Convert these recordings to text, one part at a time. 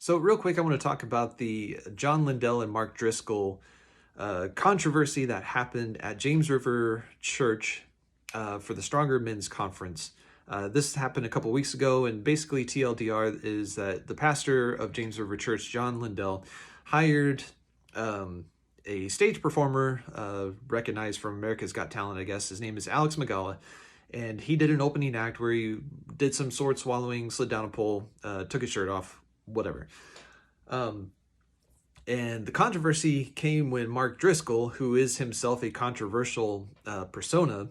So real quick, I want to talk about the John Lindell and Mark Driscoll controversy that happened at James River Church for the Stronger Men's Conference. This happened a couple weeks ago, and basically TLDR is that the pastor of James River Church, John Lindell, hired a stage performer recognized from America's Got Talent, I guess. His name is Alex Magala. And he did an opening act where he did some sword swallowing, slid down a pole, took his shirt off, whatever. And the controversy came when Mark Driscoll, who is himself a controversial persona,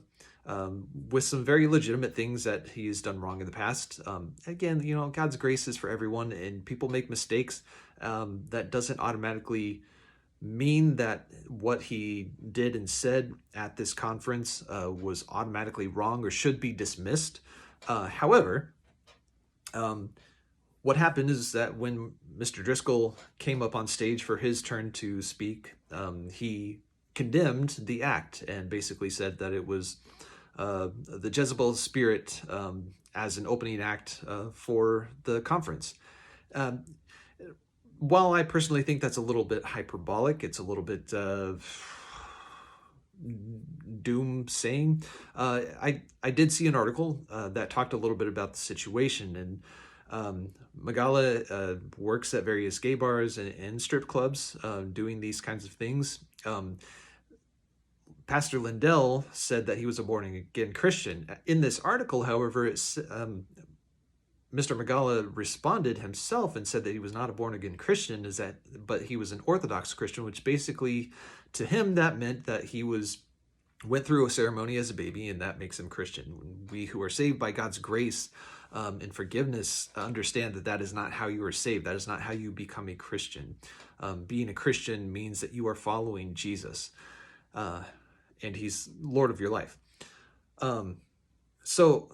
with some very legitimate things that he's done wrong in the past. Again, God's grace is for everyone, and people make mistakes. That doesn't automatically mean that what he did and said at this conference was automatically wrong or should be dismissed. However, what happened is that when Mr. Driscoll came up on stage for his turn to speak, he condemned the act and basically said that it was the Jezebel spirit as an opening act for the conference. While I personally think that's a little bit hyperbolic, it's a little bit doom saying. I did see an article that talked a little bit about the situation, and Magala works at various gay bars and strip clubs doing these kinds of things. Pastor Lindell said that he was a born-again Christian. In this article, however, Mr. Magala responded himself and said that he was not a born-again Christian, but he was an Orthodox Christian, which basically, to him, that meant that he went through a ceremony as a baby, and that makes him Christian. We who are saved by God's grace and forgiveness understand that that is not how you are saved. That is not how you become a Christian. Being a Christian means that you are following Jesus, and he's Lord of your life. So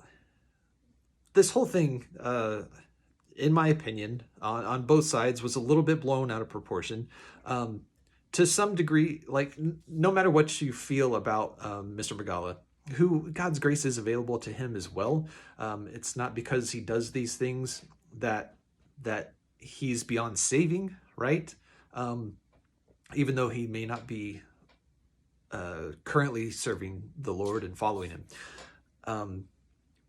this whole thing, in my opinion, on both sides, was a little bit blown out of proportion. To some degree, like, no matter what you feel about Mr. Magala, who God's grace is available to him as well. It's not because he does these things that he's beyond saving, right? Even though he may not be currently serving the Lord and following him.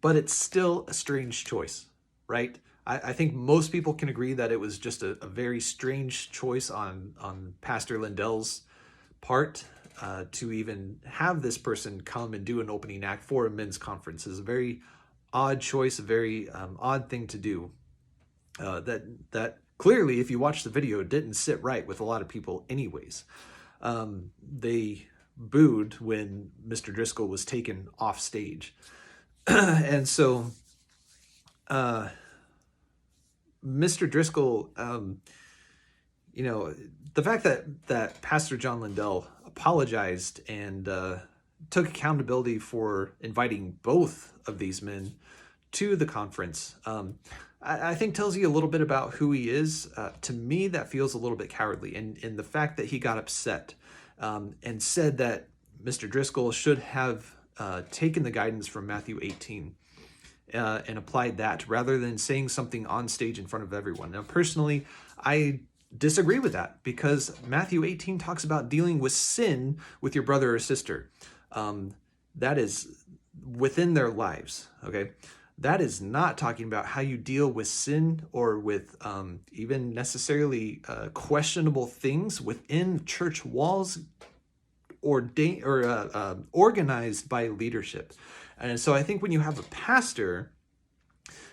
But it's still a strange choice, right? I think most people can agree that it was just a very strange choice on Pastor Lindell's part to even have this person come and do an opening act for a men's conference. Is a very odd choice, a very odd thing to do. That clearly, if you watch the video, didn't sit right with a lot of people anyways. They booed when Mr. Driscoll was taken off stage. And so Mr. Driscoll, the fact that Pastor John Lindell apologized and took accountability for inviting both of these men to the conference, I think tells you a little bit about who he is. To me, that feels a little bit cowardly. And the fact that he got upset and said that Mr. Driscoll should have taken the guidance from Matthew 18 and applied that rather than saying something on stage in front of everyone. Now, personally, I disagree with that because Matthew 18 talks about dealing with sin with your brother or sister. That is within their lives, okay? That is not talking about how you deal with sin or with even necessarily questionable things within church walls organized by leadership. And so I think when you have a pastor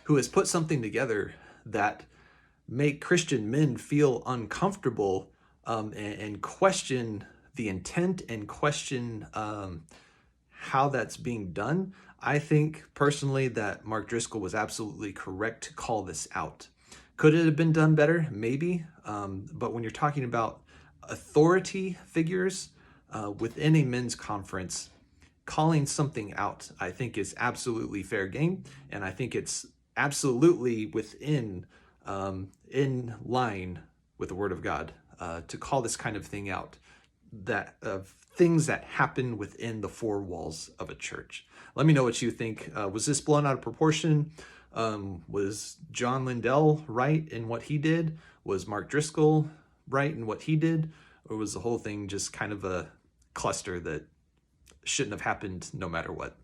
who has put something together that make Christian men feel uncomfortable and question the intent and question how that's being done, I think personally that Mark Driscoll was absolutely correct to call this out. Could it have been done better? Maybe. But when you're talking about authority figures within a men's conference, calling something out, I think is absolutely fair game. And I think it's absolutely within, in line with the Word of God, to call this kind of thing out, that of things that happen within the four walls of a church. Let me know what you think. Was this blown out of proportion? Was John Lindell right in what he did? Was Mark Driscoll right in what he did, or was the whole thing just kind of a cluster that shouldn't have happened no matter what?